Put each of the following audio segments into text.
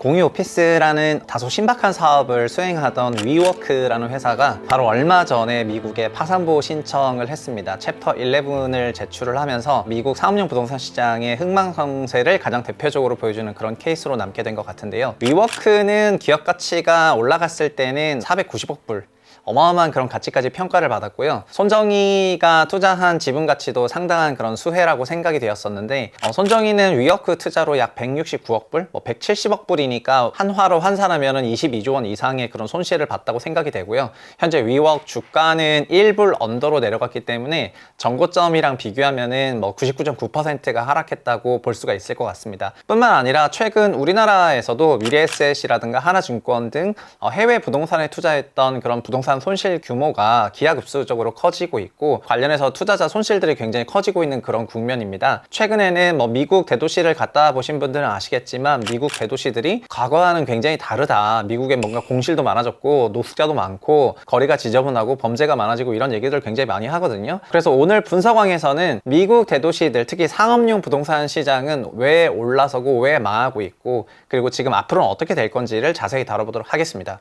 공유 오피스라는 다소 신박한 사업을 수행하던 위워크라는 회사가 바로 얼마 전에 미국에 파산보호 신청을 했습니다. 챕터 11을 제출을 하면서 미국 사업용 부동산 시장의 흥망성쇠를 가장 대표적으로 보여주는 그런 케이스로 남게 된 것 같은데요. 위워크는 기업 가치가 올라갔을 때는 490억 불, 어마어마한 그런 가치까지 평가를 받았고요. 손정희가 투자한 지분 가치도 상당한 그런 수혜라고 생각이 되었었는데, 손정희는 위워크 투자로 약 169억 불, 170억 불이니까 한화로 환산하면 22조 원 이상의 그런 손실을 봤다고 생각이 되고요. 현재 위워크 주가는 1불 언더로 내려갔기 때문에 전고점이랑 비교하면 99.9%가 하락했다고 볼 수가 있을 것 같습니다. 뿐만 아니라 최근 우리나라에서도 미래에셋이라든가 하나증권 등 해외 부동산에 투자했던 그런 부동산 손실 규모가 기하급수적으로 커지고 있고, 관련해서 투자자 손실들이 굉장히 커지고 있는 그런 국면입니다. 최근에는 미국 대도시를 갔다 보신 분들은 아시겠지만 미국 대도시들이 과거와는 굉장히 다르다, 미국에 뭔가 공실도 많아졌고 노숙자도 많고 거리가 지저분하고 범죄가 많아지고 이런 얘기들 굉장히 많이 하거든요. 그래서 오늘 분석왕에서는 미국 대도시들, 특히 상업용 부동산 시장은 왜 올라서고 왜 망하고 있고, 그리고 지금 앞으로는 어떻게 될 건지를 자세히 다뤄보도록 하겠습니다.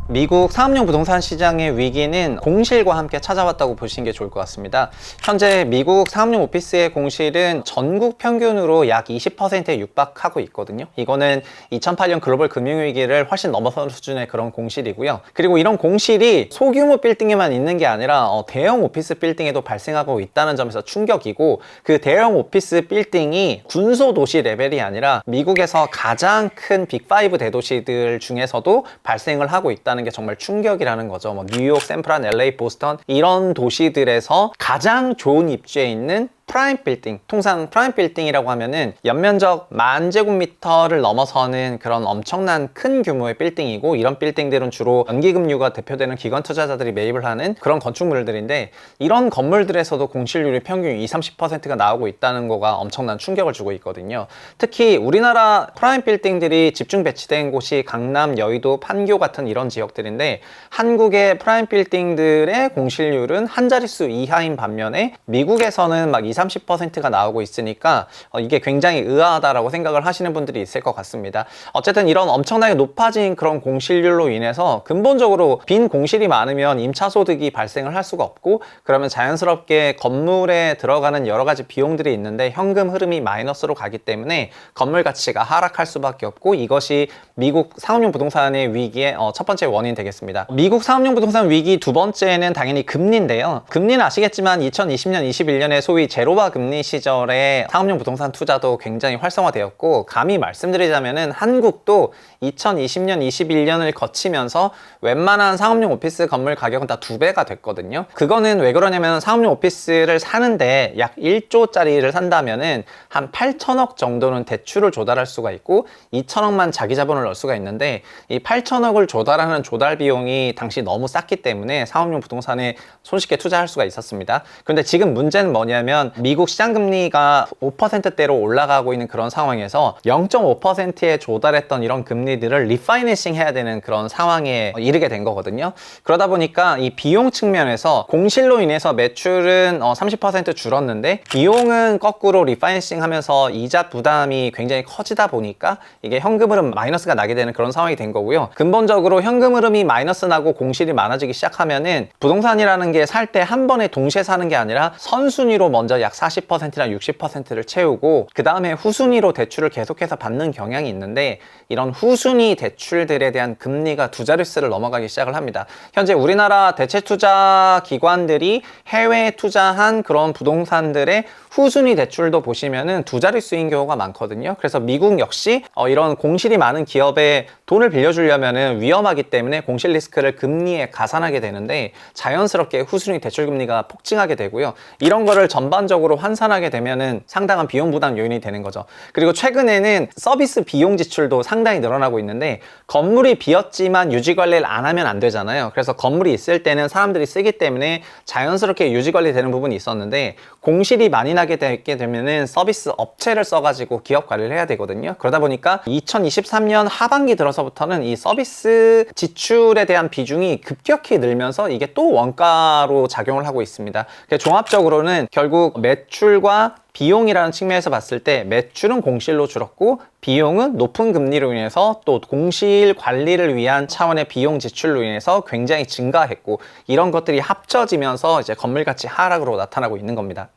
미국 사업용 부동산 시장의 위기는 공실과 함께 찾아왔다고 보시는 게 좋을 것 같습니다. 현재 미국 사업용 오피스의 공실은 전국 평균으로 약 20%에 육박하고 있거든요. 이거는 2008년 글로벌 금융위기를 훨씬 넘어선 수준의 그런 공실이고요. 그리고 이런 공실이 소규모 빌딩에만 있는 게 아니라 대형 오피스 빌딩에도 발생하고 있다는 점에서 충격이고, 그 대형 오피스 빌딩이 군소도시 레벨이 아니라 미국에서 가장 큰 빅5 대도시들 중에서도 발생을 하고 있다는 게 정말 충격이라는 거죠. 뉴욕, 샌프란, LA, 보스턴 이런 도시들에서 가장 좋은 입지에 있는 프라임 빌딩, 통상 프라임 빌딩이라고 하면은 연면적 10,000제곱미터를 넘어서는 그런 엄청난 큰 규모의 빌딩이고, 이런 빌딩들은 주로 연기금융가 대표되는 기관 투자자들이 매입을 하는 그런 건축물들인데, 이런 건물들에서도 공실률이 평균 20-30%가 나오고 있다는 거가 엄청난 충격을 주고 있거든요. 특히 우리나라 프라임 빌딩들이 집중 배치된 곳이 강남, 여의도, 판교 같은 이런 지역들인데, 한국의 프라임 빌딩들의 공실률은 한 자릿수 이하인 반면에 미국에서는 막 20-30%가 나오고 있으니까 이게 굉장히 의아하다라고 생각을 하시는 분들이 있을 것 같습니다. 어쨌든 이런 엄청나게 높아진 그런 공실률로 인해서 근본적으로 빈 공실이 많으면 임차소득이 발생을 할 수가 없고, 그러면 자연스럽게 건물에 들어가는 여러 가지 비용들이 있는데 현금 흐름이 마이너스로 가기 때문에 건물 가치가 하락할 수밖에 없고, 이것이 미국 상업용 부동산의 위기의 첫 번째 원인이 되겠습니다. 미국 상업용 부동산 위기 두 번째는 당연히 금리인데요. 금리는 아시겠지만 2020년, 21년에 소위 제로화 금리 시절에 상업용 부동산 투자도 굉장히 활성화되었고, 감히 말씀드리자면은 한국도 2020년, 21년을 거치면서 웬만한 상업용 오피스 건물 가격은 다 2배가 됐거든요. 그거는 왜 그러냐면 상업용 오피스를 사는데 약 1조짜리를 산다면은 한 8천억 정도는 대출을 조달할 수가 있고 2천억만 자기 자본을 넣을 수가 있는데, 이 8천억을 조달하는 조달 비용이 당시 너무 쌌기 때문에 상업용 부동산에 손쉽게 투자할 수가 있었습니다. 그런데 지금 문제는 뭐냐면 미국 시장금리가 5%대로 올라가고 있는 그런 상황에서 0.5%에 조달했던 이런 금리들을 리파이낸싱 해야 되는 그런 상황에 이르게 된 거거든요. 그러다 보니까 이 비용 측면에서 공실로 인해서 매출은 30% 줄었는데 비용은 거꾸로 리파이낸싱 하면서 이자 부담이 굉장히 커지다 보니까 이게 현금 흐름 마이너스가 나게 되는 그런 상황이 된 거고요. 근본적으로 현금 흐름이 마이너스 나고 공실이 많아지기 시작하면은 부동산이라는 게 살 때 한 번에 동시에 사는 게 아니라 선순위로 먼저 약 40%나 60%를 채우고 그 다음에 후순위로 대출을 계속해서 받는 경향이 있는데, 이런 후순위 대출들에 대한 금리가 두 자릿수를 넘어가기 시작을 합니다. 현재 우리나라 대체투자 기관들이 해외에 투자한 그런 부동산들의 후순위 대출도 보시면은 두 자릿수인 경우가 많거든요. 그래서 미국 역시 이런 공실이 많은 기업에 돈을 빌려주려면은 위험하기 때문에 공실 리스크를 금리에 가산하게 되는데, 자연스럽게 후순위 대출 금리가 폭증하게 되고요. 이런 거를 전반적으로 환산하게 되면은 상당한 비용 부담 요인이 되는 거죠. 그리고 최근에는 서비스 비용 지출도 상당히 늘어나고 있는데, 건물이 비었지만 유지 관리를 안 하면 안 되잖아요. 그래서 건물이 있을 때는 사람들이 쓰기 때문에 자연스럽게 유지 관리 되는 부분이 있었는데, 공실이 많이 나게 되면은 서비스 업체를 써가지고 기업 관리를 해야 되거든요. 그러다 보니까 2023년 하반기 들어서부터는 이 서비스 지출에 대한 비중이 급격히 늘면서 이게 또 원가로 작용을 하고 있습니다. 종합적으로는 결국 매출과 비용이라는 측면에서 봤을 때 매출은 공실로 줄었고 비용은 높은 금리로 인해서 또 공실 관리를 위한 차원의 비용 지출로 인해서 굉장히 증가했고, 이런 것들이 합쳐지면서 이제 건물 가치 하락으로 나타나고 있는 겁니다.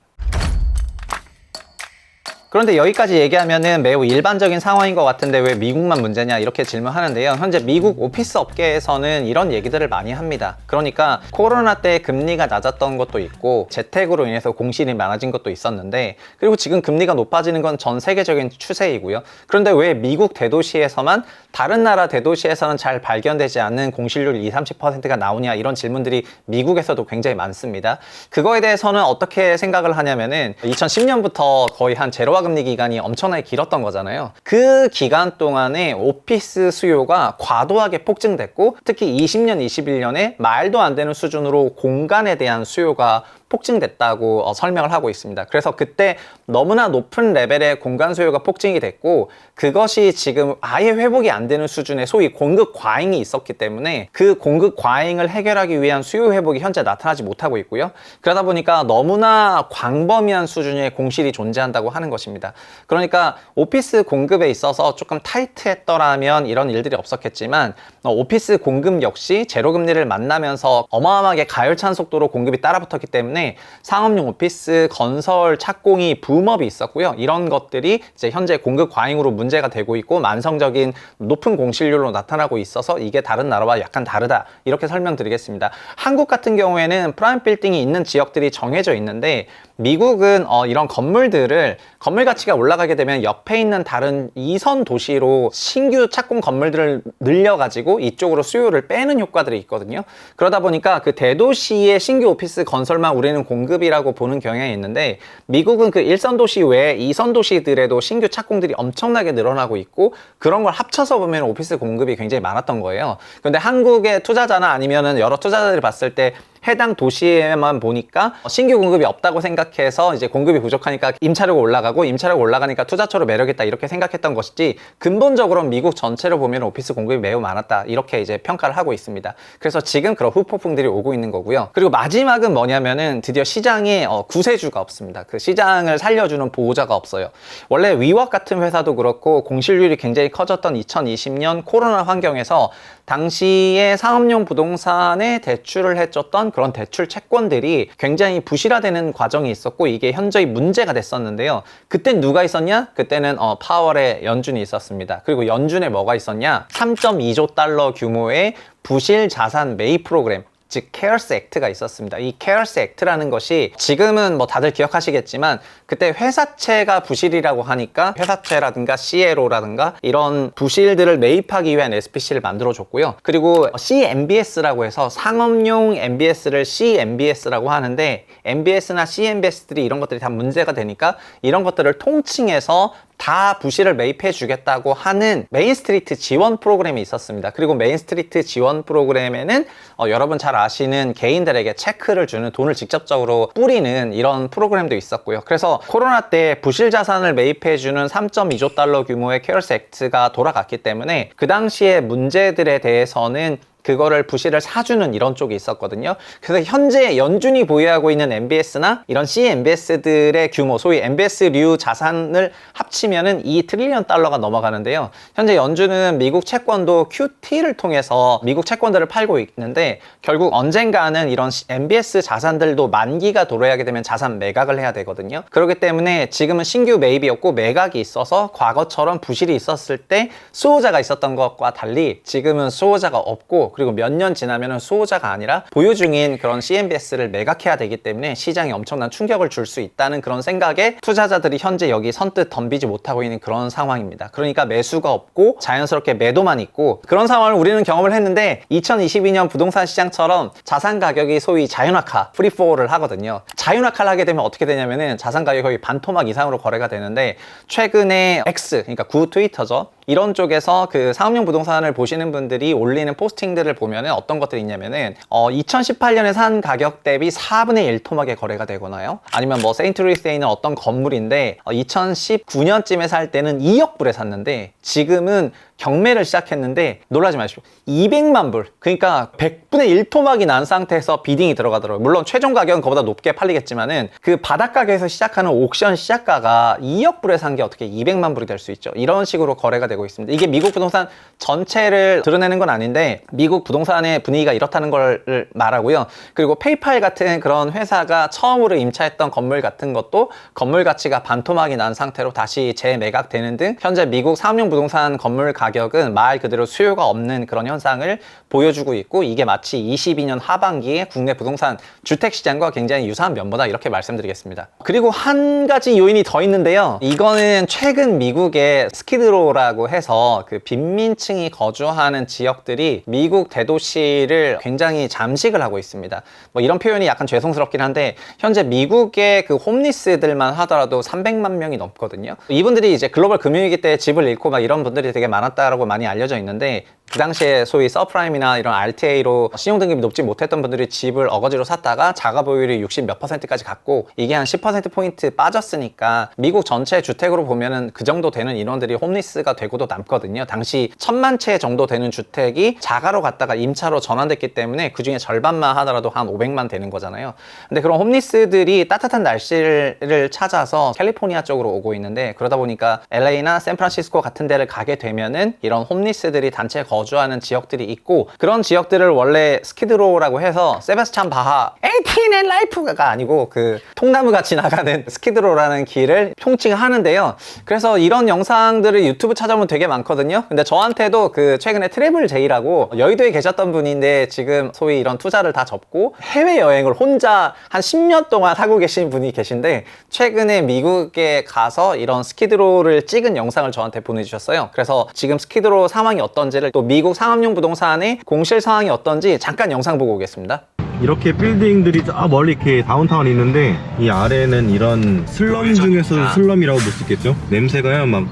그런데 여기까지 얘기하면은 매우 일반적인 상황인 것 같은데 왜 미국만 문제냐 이렇게 질문하는데요. 현재 미국 오피스 업계에서는 이런 얘기들을 많이 합니다. 그러니까 코로나 때 금리가 낮았던 것도 있고 재택으로 인해서 공실이 많아진 것도 있었는데, 그리고 지금 금리가 높아지는 건 전 세계적인 추세이고요. 그런데 왜 미국 대도시에서만 다른 나라 대도시에서는 잘 발견되지 않는 공실률 20-30%가 나오냐, 이런 질문들이 미국에서도 굉장히 많습니다. 그거에 대해서는 어떻게 생각을 하냐면은 2010년부터 거의 한 제로화 금리 기간이 엄청나게 길었던 거잖아요. 그 기간 동안에 오피스 수요가 과도하게 폭증됐고, 특히 20년, 21년에 말도 안 되는 수준으로 공간에 대한 수요가 폭증됐다고 설명을 하고 있습니다. 그래서 그때 너무나 높은 레벨의 공간 수요가 폭증이 됐고, 그것이 지금 아예 회복이 안 되는 수준의 소위 공급 과잉이 있었기 때문에 그 공급 과잉을 해결하기 위한 수요 회복이 현재 나타나지 못하고 있고요. 그러다 보니까 너무나 광범위한 수준의 공실이 존재한다고 하는 것입니다. 그러니까 오피스 공급에 있어서 조금 타이트했더라면 이런 일들이 없었겠지만, 오피스 공급 역시 제로금리를 만나면서 어마어마하게 가열찬 속도로 공급이 따라붙었기 때문에 상업용 오피스 건설 착공이 붐업이 있었고요. 이런 것들이 이제 현재 공급 과잉으로 문제가 되고 있고 만성적인 높은 공실률로 나타나고 있어서 이게 다른 나라와 약간 다르다, 이렇게 설명드리겠습니다. 한국 같은 경우에는 프라임 빌딩이 있는 지역들이 정해져 있는데, 미국은 이런 건물들을 건물 가치가 올라가게 되면 옆에 있는 다른 2선 도시로 신규 착공 건물들을 늘려가지고 이쪽으로 수요를 빼는 효과들이 있거든요. 그러다 보니까 그 대도시의 신규 오피스 건설만 우리는 공급이라고 보는 경향이 있는데, 미국은 그 1선 도시 외에 2선 도시들에도 신규 착공들이 엄청나게 늘어나고 있고, 그런 걸 합쳐서 보면 오피스 공급이 굉장히 많았던 거예요. 근데 한국의 투자자나 아니면은 여러 투자자들이 봤을 때 해당 도시에만 보니까 신규 공급이 없다고 생각해서 이제 공급이 부족하니까 임차료가 올라가고, 임차료가 올라가니까 투자처로 매력있다, 이렇게 생각했던 것이지, 근본적으로 미국 전체로 보면 오피스 공급이 매우 많았다, 이렇게 이제 평가를 하고 있습니다. 그래서 지금 그런 후폭풍들이 오고 있는 거고요. 그리고 마지막은 뭐냐면은 드디어 시장에 구세주가 없습니다. 그 시장을 살려주는 보호자가 없어요. 원래 위워크 같은 회사도 그렇고 공실률이 굉장히 커졌던 2020년 코로나 환경에서 당시에 상업용 부동산에 대출을 해줬던 그런 대출 채권들이 굉장히 부실화되는 과정이 있었고, 이게 현저히 문제가 됐었는데요. 그땐 누가 있었냐? 그때는 파월의 연준이 있었습니다. 그리고 연준에 뭐가 있었냐? 3.2조 달러 규모의 부실 자산 매입 프로그램, 즉 케어스 액트가 있었습니다. 이 케어스 액트라는 것이 지금은 뭐 다들 기억하시겠지만, 그때 회사채가 부실이라고 하니까 회사채라든가 CLO라든가 이런 부실들을 매입하기 위한 SPC를 만들어줬고요. 그리고 CMBS라고 해서 상업용 MBS를 CMBS라고 하는데, MBS나 CMBS들이 이런 것들이 다 문제가 되니까 이런 것들을 통칭해서 다 부실을 매입해 주겠다고 하는 메인스트리트 지원 프로그램이 있었습니다. 그리고 메인스트리트 지원 프로그램에는 여러분 잘 아시는 개인들에게 체크를 주는, 돈을 직접적으로 뿌리는 이런 프로그램도 있었고요. 그래서 코로나 때 부실 자산을 매입해 주는 3.2조 달러 규모의 케어스 액트가 돌아갔기 때문에 그 당시의 문제들에 대해서는 그거를 부실을 사주는 이런 쪽이 있었거든요. 그래서 현재 연준이 보유하고 있는 MBS나 이런 CMBS들의 규모, 소위 MBS류 자산을 합치면은 2 트릴리언 달러가 넘어가는데요. 현재 연준은 미국 채권도 QT를 통해서 미국 채권들을 팔고 있는데, 결국 언젠가는 이런 MBS 자산들도 만기가 도래하게 되면 자산 매각을 해야 되거든요. 그렇기 때문에 지금은 신규 매입이었고 매각이 있어서 과거처럼 부실이 있었을 때 수호자가 있었던 것과 달리 지금은 수호자가 없고, 그리고 몇 년 지나면 수호자가 아니라 보유 중인 그런 CMBS를 매각해야 되기 때문에 시장에 엄청난 충격을 줄 수 있다는 그런 생각에 투자자들이 현재 여기 선뜻 덤비지 못하고 있는 그런 상황입니다. 그러니까 매수가 없고 자연스럽게 매도만 있고, 그런 상황을 우리는 경험을 했는데 2022년 부동산 시장처럼 자산 가격이 소위 자윤화카, 프리폴을 하거든요. 자윤화카를 하게 되면 어떻게 되냐면은 자산 가격이 거의 반토막 이상으로 거래가 되는데, 최근에 X, 그러니까 구 트위터죠. 이런 쪽에서 그 상업용 부동산을 보시는 분들이 올리는 포스팅들을 보면은 어떤 것들이 있냐면은 2018년에 산 가격 대비 4분의 1 토막에 거래가 되거나요, 아니면 뭐 세인트루이스에 있는 어떤 건물인데 2019년쯤에 살 때는 2억 불에 샀는데 지금은 경매를 시작했는데 놀라지 마십시오. 200만 불. 그러니까 100분의 1 토막이 난 상태에서 비딩이 들어가더라고요. 물론 최종 가격은 그보다 높게 팔리겠지만은 그 바닥 가격에서 시작하는 옥션 시작가가 2억 불에 산 게 어떻게 200만 불이 될 수 있죠. 이런 식으로 거래가 되고 있습니다. 이게 미국 부동산 전체를 드러내는 건 아닌데 미국 부동산의 분위기가 이렇다는 걸 말하고요. 그리고 페이팔 같은 그런 회사가 처음으로 임차했던 건물 같은 것도 건물 가치가 반토막이 난 상태로 다시 재매각되는 등 현재 미국 상업용 부동산 건물 가격은 말 그대로 수요가 없는 그런 현상을 보여주고 있고, 이게 마치 22년 하반기에 국내 부동산 주택시장과 굉장히 유사한 면모다, 이렇게 말씀드리겠습니다. 그리고 한 가지 요인이 더 있는데요. 이거는 최근 미국의 스키드로라고 해서 그 빈민층이 거주하는 지역들이 미국 대도시를 굉장히 잠식을 하고 있습니다. 뭐 이런 표현이 약간 죄송스럽긴 한데 현재 미국의 그 홈리스들만 하더라도 300만 명이 넘거든요. 이분들이 이제 글로벌 금융위기 때 집을 잃고 막 이런 분들이 되게 많았다라고 많이 알려져 있는데, 그 당시에 소위 서프라임이나 이런 RTA로 신용등급이 높지 못했던 분들이 집을 어거지로 샀다가 자가보유율이 60 몇 %까지 갔고, 이게 한 10% 빠졌으니까 미국 전체 주택으로 보면은 그 정도 되는 인원들이 홈리스가 되고도 남거든요. 당시 1000만 채 정도 되는 주택이 자가로 갔다가 임차로 전환됐기 때문에 그 중에 절반만 하더라도 한 500만 되는 거잖아요. 근데 그런 홈리스들이 따뜻한 날씨를 찾아서 캘리포니아 쪽으로 오고 있는데, 그러다 보니까 LA나 샌프란시스코 같은 데를 가게 되면은 이런 홈리스들이 단체 거주하는 지역들이 있고, 그런 지역들을 원래 스키드로우라고 해서 세바스찬 바하 18 and Life가 아니고 그 통나무 같이 나가는 스키드로우라는 길을 통칭하는데요. 그래서 이런 영상들을 유튜브 찾아보면 되게 많거든요. 근데 저한테도 그 최근에 트래블 제이라고 여의도에 계셨던 분인데 지금 소위 이런 투자를 다 접고 해외여행을 혼자 한 10년 동안 하고 계신 분이 계신데, 최근에 미국에 가서 이런 스키드로우를 찍은 영상을 저한테 보내주셨어요. 그래서 지금 스키드로우 상황이 어떤지를, 또 미국 상업용 부동산의 공실 상황이 어떤지 잠깐 영상 보고 오겠습니다. 이렇게 빌딩들이 저 멀리 이렇게 다운타운이 있는데, 이 아래는 이런 슬럼 중에서 슬럼이라고 볼 수 있겠죠? 냄새가요 막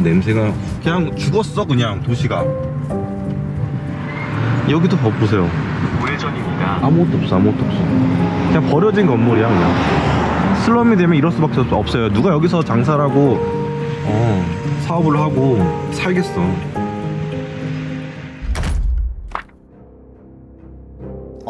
냄새가 그냥 죽었어. 그냥 도시가. 여기도 보세요. 우회전입니다. 아무것도 없어. 그냥 버려진 건물이야. 그냥 슬럼이 되면 이럴 수밖에 없어요. 누가 여기서 장사를 하고 사업을 하고 살겠어.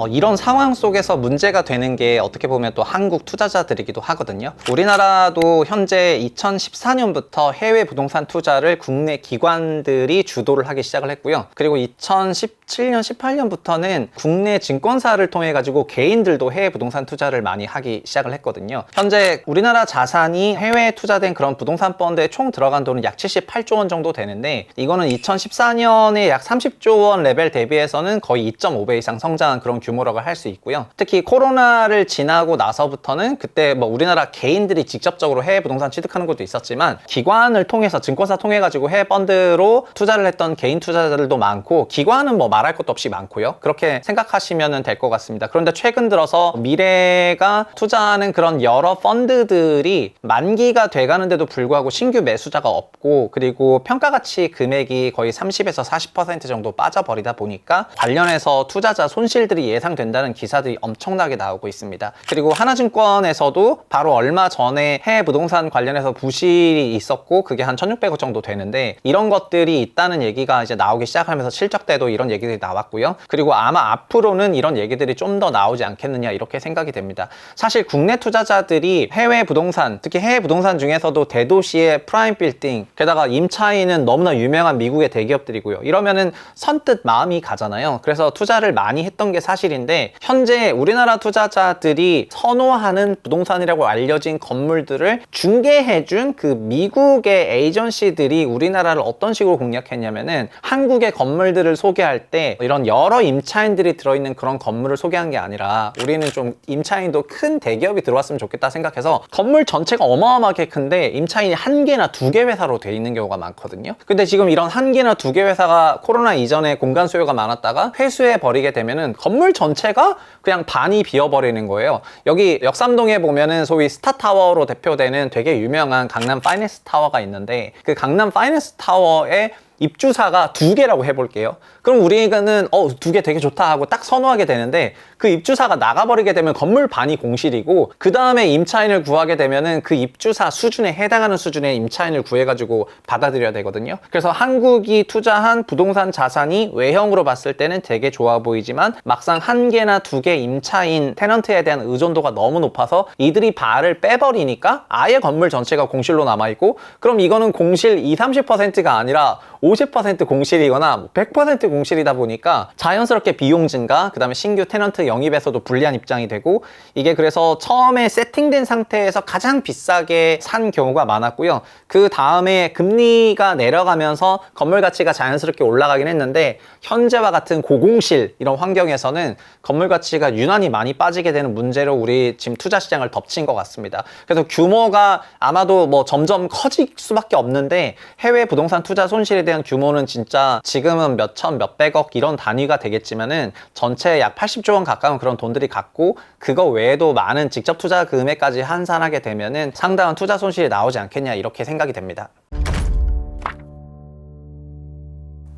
이런 상황 속에서 문제가 되는 게 어떻게 보면 또 한국 투자자들이기도 하거든요. 우리나라도 현재 2014년부터 해외 부동산 투자를 국내 기관들이 주도를 하기 시작을 했고요. 그리고 2017년, 18년부터는 국내 증권사를 통해 가지고 개인들도 해외 부동산 투자를 많이 하기 시작을 했거든요. 현재 우리나라 자산이 해외에 투자된 그런 부동산 펀드에 총 들어간 돈은 약 78조 원 정도 되는데, 이거는 2014년에 약 30조 원 레벨 대비해서는 거의 2.5배 이상 성장한 그런 규모라고 할 수 있고요. 특히 코로나를 지나고 나서부터는 그때 뭐 우리나라 개인들이 직접적으로 해외 부동산 취득하는 것도 있었지만, 기관을 통해서 증권사 통해 가지고 해외 펀드로 투자를 했던 개인 투자자들도 많고, 기관은 뭐 말할 것도 없이 많고요. 그렇게 생각하시면 될 것 같습니다. 그런데 최근 들어서 미래가 투자하는 그런 여러 펀드들이 만기가 돼가는데도 불구하고 신규 매수자가 없고, 그리고 평가가치 금액이 거의 30에서 40% 정도 빠져버리다 보니까 관련해서 투자자 손실들이 예상된다는 기사들이 엄청나게 나오고 있습니다. 그리고 하나증권에서도 바로 얼마 전에 해외 부동산 관련해서 부실이 있었고, 그게 한 1,600억 정도 되는데, 이런 것들이 있다는 얘기가 이제 나오기 시작하면서 실적 때도 이런 얘기들이 나왔고요. 그리고 아마 앞으로는 이런 얘기들이 좀 더 나오지 않겠느냐, 이렇게 생각이 됩니다. 사실 국내 투자자들이 해외 부동산, 특히 해외 부동산 중에서도 대도시의 프라임 빌딩, 게다가 임차인은 너무나 유명한 미국의 대기업들이고요. 이러면은 선뜻 마음이 가잖아요. 그래서 투자를 많이 했던 게 사실인데, 현재 우리나라 투자자들이 선호하는 부동산이라고 알려진 건물들을 중개해준 그 미국의 에이전시들이 우리나라를 어떤 식으로 공략했냐면은, 한국의 건물들을 소개할 때 이런 여러 임차인들이 들어있는 그런 건물을 소개한 게 아니라, 우리는 좀 임차인도 큰 대기업이 들어왔으면 좋겠다 생각해서 건물 전체가 어마어마하게 큰데 임차인이 1개나 2개 회사로 돼 있는 경우가 많거든요. 근데 지금 이런 1개나 2개 회사가 코로나 이전에 공간 수요가 많았다가 회수해 버리게 되면은 건물 전체가 그냥 반이 비어버리는 거예요. 여기 역삼동에 보면은 소위 스타타워로 대표되는 되게 유명한 강남 파이낸스 타워가 있는데, 그 강남 파이낸스 타워에 입주사가 2개라고 해볼게요. 그럼 우리는 2개 되게 좋다 하고 딱 선호하게 되는데 그 입주사가 나가버리게 되면 건물 반이 공실이고 그 다음에 임차인을 구하게 되면은 그 입주사 수준에 해당하는 수준의 임차인을 구해가지고 받아들여야 되거든요. 그래서 한국이 투자한 부동산 자산이 외형으로 봤을 때는 되게 좋아 보이지만 막상 1개나 2개 임차인 테넌트에 대한 의존도가 너무 높아서 이들이 발을 빼버리니까 아예 건물 전체가 공실로 남아있고 그럼 이거는 공실 20-30%가 아니라 50% 공실이거나 100% 공실이다 보니까 자연스럽게 비용 증가, 그 다음에 신규 테넌트 영입에서도 불리한 입장이 되고 이게 그래서 처음에 세팅된 상태에서 가장 비싸게 산 경우가 많았고요. 그 다음에 금리가 내려가면서 건물 가치가 자연스럽게 올라가긴 했는데 현재와 같은 고공실 이런 환경에서는 건물 가치가 유난히 많이 빠지게 되는 문제로 우리 지금 투자 시장을 덮친 것 같습니다. 그래서 규모가 아마도 뭐 점점 커질 수밖에 없는데 해외 부동산 투자 손실에 대한 규모는 진짜 지금은 몇천 몇백억 이런 단위가 되겠지만은 전체 약 80조 원 가까운 그런 돈들이 갖고 그거 외에도 많은 직접 투자 금액까지 환산하게 되면은 상당한 투자 손실이 나오지 않겠냐 이렇게 생각이 됩니다.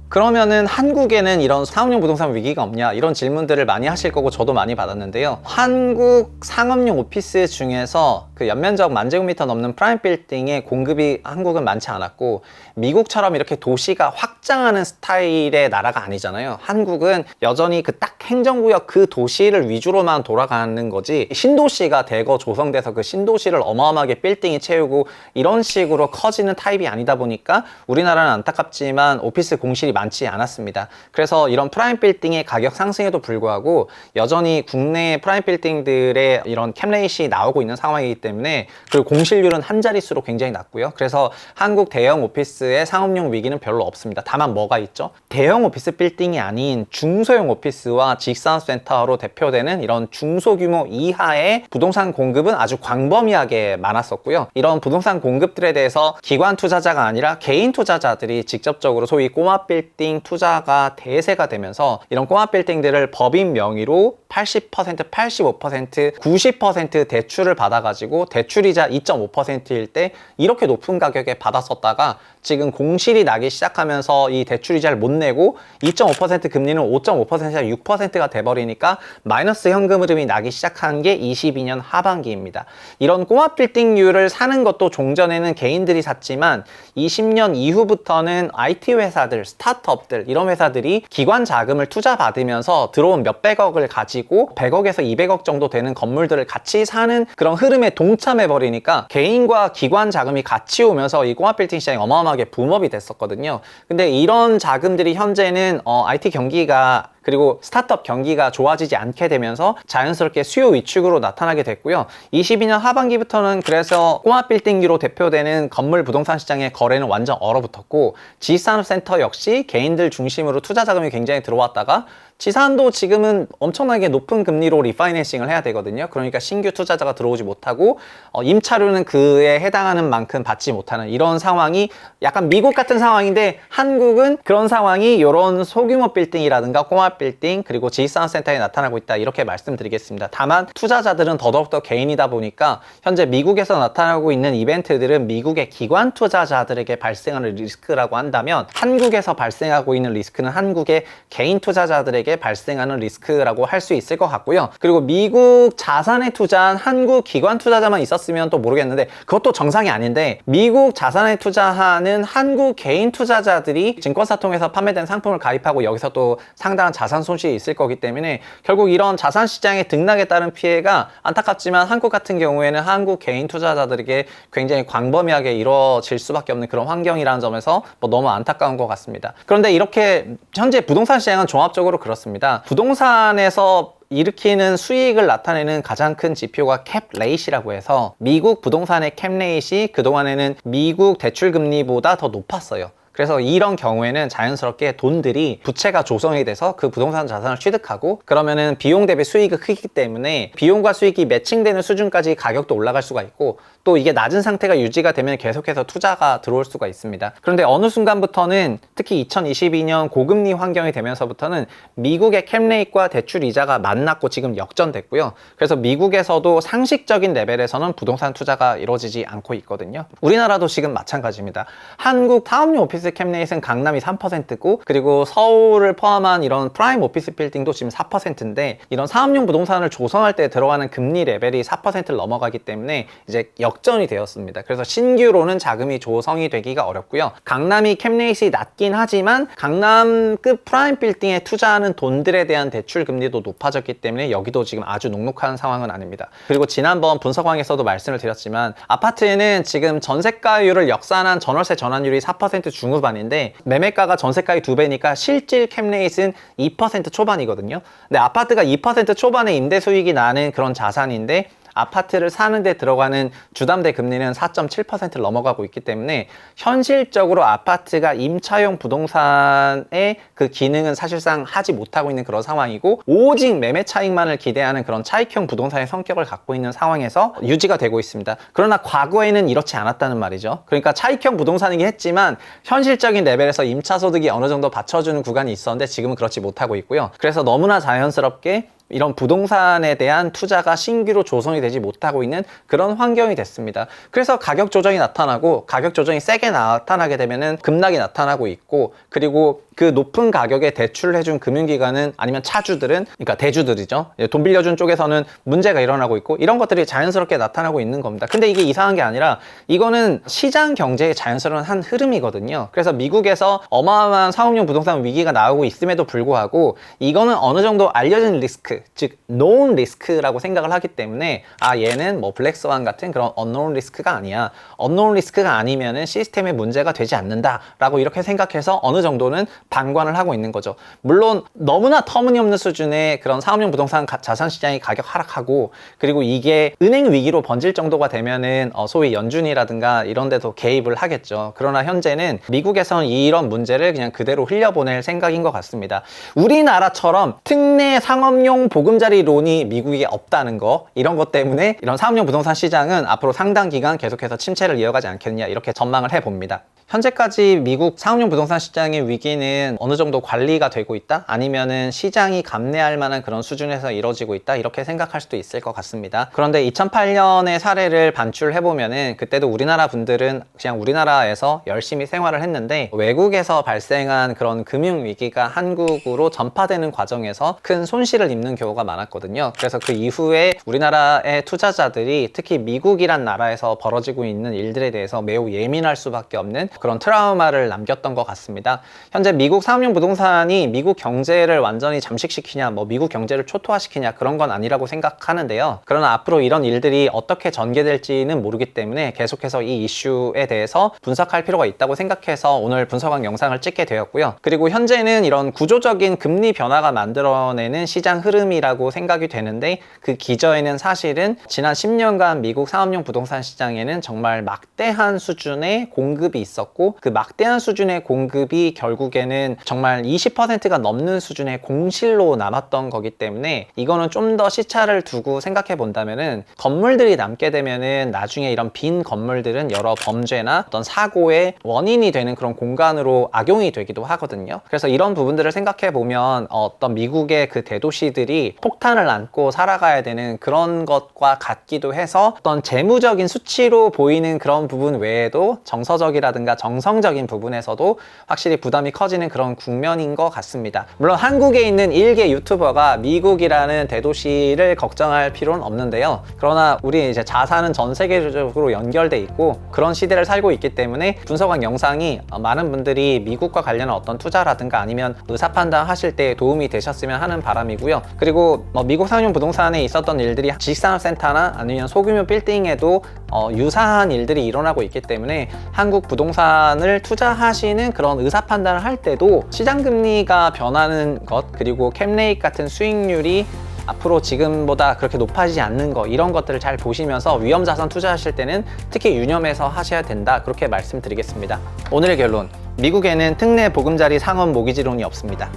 그러면은 한국에는 이런 상업용 부동산 위기가 없냐 이런 질문들을 많이 하실 거고 저도 많이 받았는데요. 한국 상업용 오피스 중에서 그 연면적 10,000제곱미터 넘는 프라임 빌딩의 공급이 한국은 많지 않았고 미국처럼 이렇게 도시가 확장하는 스타일의 나라가 아니잖아요. 한국은 여전히 그 딱 행정구역 그 도시를 위주로만 돌아가는 거지 신도시가 대거 조성돼서 그 신도시를 어마어마하게 빌딩이 채우고 이런 식으로 커지는 타입이 아니다 보니까 우리나라는 안타깝지만 오피스 공실이 많지 않았습니다. 그래서 이런 프라임 빌딩의 가격 상승에도 불구하고 여전히 국내 프라임 빌딩들의 이런 캡레이시 나오고 있는 상황이기 때문에 그리고 공실률은 한 자릿수로 굉장히 낮고요. 그래서 한국 대형 오피스의 상업용 위기는 별로 없습니다. 다만 뭐가 있죠? 대형 오피스 빌딩이 아닌 중소형 오피스와 지식산업센터로 대표되는 이런 중소규모 이하의 부동산 공급은 아주 광범위하게 많았었고요. 이런 부동산 공급들에 대해서 기관 투자자가 아니라 개인 투자자들이 직접적으로 소위 꼬마 빌딩 투자가 대세가 되면서 이런 꼬마 빌딩들을 법인 명의로 80%, 85%, 90% 대출을 받아가지고 대출이자 2.5%일 때 이렇게 높은 가격에 받았었다가 지금 공실이 나기 시작하면서 이 대출이자를 못 내고 2.5% 금리는 5.5%가 6%가 돼버리니까 마이너스 현금 흐름이 나기 시작한 게 22년 하반기입니다. 이런 꼬마 빌딩류를 사는 것도 종전에는 개인들이 샀지만 20년 이후부터는 IT 회사들, 스타트업들 이런 회사들이 기관 자금을 투자받으면서 들어온 몇백억을 가지고 100억에서 200억 정도 되는 건물들을 같이 사는 그런 흐름에 동참해버리니까 개인과 기관 자금이 같이 오면서 이 꼬마 빌딩 시장이 어마어마하게 붐업이 됐었거든요. 근데 이런 자금들이 현재는 IT 경기가 그리고 스타트업 경기가 좋아지지 않게 되면서 자연스럽게 수요 위축으로 나타나게 됐고요. 22년 하반기부터는 그래서 꼬마 빌딩으로 대표되는 건물 부동산 시장의 거래는 완전 얼어붙었고 지식산업센터 역시 개인들 중심으로 투자 자금이 굉장히 들어왔다가 지산도 지금은 엄청나게 높은 금리로 리파이낸싱을 해야 되거든요. 그러니까 신규 투자자가 들어오지 못하고 임차료는 그에 해당하는 만큼 받지 못하는 이런 상황이 약간 미국 같은 상황인데 한국은 그런 상황이 이런 소규모 빌딩이라든가 꼬마 빌딩 그리고 지식산업센터에 나타나고 있다 이렇게 말씀드리겠습니다. 다만 투자자들은 더더욱더 개인이다 보니까 현재 미국에서 나타나고 있는 이벤트들은 미국의 기관 투자자들에게 발생하는 리스크라고 한다면 한국에서 발생하고 있는 리스크는 한국의 개인 투자자들에게 발생하는 리스크라고 할 수 있을 것 같고요. 그리고 미국 자산에 투자한 한국 기관 투자자만 있었으면 또 모르겠는데 그것도 정상이 아닌데 미국 자산에 투자하는 한국 개인 투자자들이 증권사 통해서 판매된 상품을 가입하고 여기서 또 상당한 자산 손실이 있을 거기 때문에 결국 이런 자산 시장의 등락에 따른 피해가 안타깝지만 한국 같은 경우에는 한국 개인 투자자들에게 굉장히 광범위하게 이루어질 수밖에 없는 그런 환경이라는 점에서 뭐 너무 안타까운 것 같습니다. 그런데 이렇게 현재 부동산 시장은 종합적으로 그렇습니다. 부동산에서 일으키는 수익을 나타내는 가장 큰 지표가 캡 레이시라고 해서 미국 부동산의 캡 레이시 그동안에는 미국 대출 금리보다 더 높았어요. 그래서 이런 경우에는 자연스럽게 돈들이 부채가 조성이 돼서 그 부동산 자산을 취득하고 그러면은 비용 대비 수익이 크기 때문에 비용과 수익이 매칭되는 수준까지 가격도 올라갈 수가 있고 또 이게 낮은 상태가 유지가 되면 계속해서 투자가 들어올 수가 있습니다. 그런데 어느 순간부터는 특히 2022년 고금리 환경이 되면서부터는 미국의 캡레이트과 대출 이자가 만났고 지금 역전됐고요. 그래서 미국에서도 상식적인 레벨에서는 부동산 투자가 이루어지지 않고 있거든요. 우리나라도 지금 마찬가지입니다. 한국 상업용 오피스 오피스 캡레이트는 강남이 3%고 그리고 서울을 포함한 이런 프라임 오피스 빌딩도 지금 4%인데 이런 사업용 부동산을 조성할 때 들어가는 금리 레벨이 4%를 넘어가기 때문에 이제 역전이 되었습니다. 그래서 신규로는 자금이 조성이 되기가 어렵고요. 강남이 캡레이트이 낮긴 하지만 강남급 프라임 빌딩에 투자하는 돈들에 대한 대출 금리도 높아졌기 때문에 여기도 지금 아주 녹록한 상황은 아닙니다. 그리고 지난번 분석왕에서도 말씀을 드렸지만 아파트에는 지금 전세가율을 역산한 전월세 전환율이 4% 중후반인데 매매가가 전세가의 2배니까 실질 캡레이트는 2% 초반이거든요. 근데 아파트가 2% 초반의 임대 수익이 나는 그런 자산인데 아파트를 사는데 들어가는 주담대 금리는 4.7%를 넘어가고 있기 때문에 현실적으로 아파트가 임차용 부동산의 그 기능은 사실상 하지 못하고 있는 그런 상황이고 오직 매매 차익만을 기대하는 그런 차익형 부동산의 성격을 갖고 있는 상황에서 유지가 되고 있습니다. 그러나 과거에는 이렇지 않았다는 말이죠. 그러니까 차익형 부동산이긴 했지만 현실적인 레벨에서 임차 소득이 어느 정도 받쳐주는 구간이 있었는데 지금은 그렇지 못하고 있고요. 그래서 너무나 자연스럽게 이런 부동산에 대한 투자가 신규로 조성이 되지 못하고 있는 그런 환경이 됐습니다. 그래서 가격 조정이 나타나고 가격 조정이 세게 나타나게 되면은 급락이 나타나고 있고 그리고 그 높은 가격에 대출을 해준 금융기관은 아니면 차주들은 그러니까 대주들이죠. 돈 빌려준 쪽에서는 문제가 일어나고 있고 이런 것들이 자연스럽게 나타나고 있는 겁니다. 근데 이게 이상한 게 아니라 이거는 시장 경제의 자연스러운 한 흐름이거든요. 그래서 미국에서 어마어마한 사업용 부동산 위기가 나오고 있음에도 불구하고 이거는 어느 정도 알려진 리스크 즉 known 리스크라고 생각을 하기 때문에 아 얘는 뭐 블랙스완 같은 그런 unknown 리스크가 아니야. unknown 리스크가 아니면은 시스템에 문제가 되지 않는다 라고 이렇게 생각해서 어느 정도는 방관을 하고 있는 거죠. 물론 너무나 터무니없는 수준의 그런 사업용 부동산 자산 시장이 가격 하락하고 그리고 이게 은행 위기로 번질 정도가 되면은 소위 연준이라든가 이런 데도 개입을 하겠죠. 그러나 현재는 미국에서는 이런 문제를 그냥 그대로 흘려보낼 생각인 것 같습니다. 우리나라처럼 특례 상업용 보금자리론이 미국에 없다는 거 이런 것 때문에 이런 사업용 부동산 시장은 앞으로 상당 기간 계속해서 침체를 이어가지 않겠느냐 이렇게 전망을 해봅니다. 현재까지 미국 사업용 부동산 시장의 위기는 어느 정도 관리가 되고 있다? 아니면은 시장이 감내할 만한 그런 수준에서 이루어지고 있다? 이렇게 생각할 수도 있을 것 같습니다. 그런데 2008년의 사례를 반출해보면은 그때도 우리나라 분들은 그냥 우리나라에서 열심히 생활을 했는데 외국에서 발생한 그런 금융위기가 한국으로 전파되는 과정에서 큰 손실을 입는 경우가 많았거든요. 그래서 그 이후에 우리나라의 투자자들이 특히 미국이란 나라에서 벌어지고 있는 일들에 대해서 매우 예민할 수밖에 없는 그런 트라우마를 남겼던 것 같습니다. 현재 미국 사업용 부동산이 미국 경제를 완전히 잠식시키냐 뭐 미국 경제를 초토화시키냐 그런 건 아니라고 생각하는데요. 그러나 앞으로 이런 일들이 어떻게 전개될지는 모르기 때문에 계속해서 이 이슈에 대해서 분석할 필요가 있다고 생각해서 오늘 분석한 영상을 찍게 되었고요. 그리고 현재는 이런 구조적인 금리 변화가 만들어내는 시장 흐름이라고 생각이 되는데 그 기저에는 사실은 지난 10년간 미국 사업용 부동산 시장에는 정말 막대한 수준의 공급이 있었고 그 막대한 수준의 공급이 결국에는 정말 20%가 넘는 수준의 공실로 남았던 거기 때문에 이거는 좀 더 시차를 두고 생각해 본다면은 건물들이 남게 되면은 나중에 이런 빈 건물들은 여러 범죄나 어떤 사고의 원인이 되는 그런 공간으로 악용이 되기도 하거든요. 그래서 이런 부분들을 생각해 보면 어떤 미국의 그 대도시들이 폭탄을 안고 살아가야 되는 그런 것과 같기도 해서 어떤 재무적인 수치로 보이는 그런 부분 외에도 정서적이라든가 정성적인 부분에서도 확실히 부담이 커지는 그런 국면인 것 같습니다. 물론 한국에 있는 일개 유튜버가 미국이라는 대도시를 걱정할 필요는 없는데요. 그러나 우리 이제 자산은 전 세계적으로 연결돼 있고 그런 시대를 살고 있기 때문에 분석한 영상이 많은 분들이 미국과 관련한 어떤 투자라든가 아니면 의사 판단 하실 때 도움이 되셨으면 하는 바람이고요. 그리고 미국 상용 부동산에 있었던 일들이 지식산업센터나 아니면 소규모 빌딩에도 유사한 일들이 일어나고 있기 때문에 한국 부동산을 투자하시는 그런 의사 판단을 할 때도 시장 금리가 변하는 것 그리고 캡레이트 같은 수익률이 앞으로 지금보다 그렇게 높아지지 않는 거 이런 것들을 잘 보시면서 위험 자산 투자하실 때는 특히 유념해서 하셔야 된다 그렇게 말씀드리겠습니다. 오늘의 결론 미국에는 특례 보금자리 상업 모기지론이 없습니다.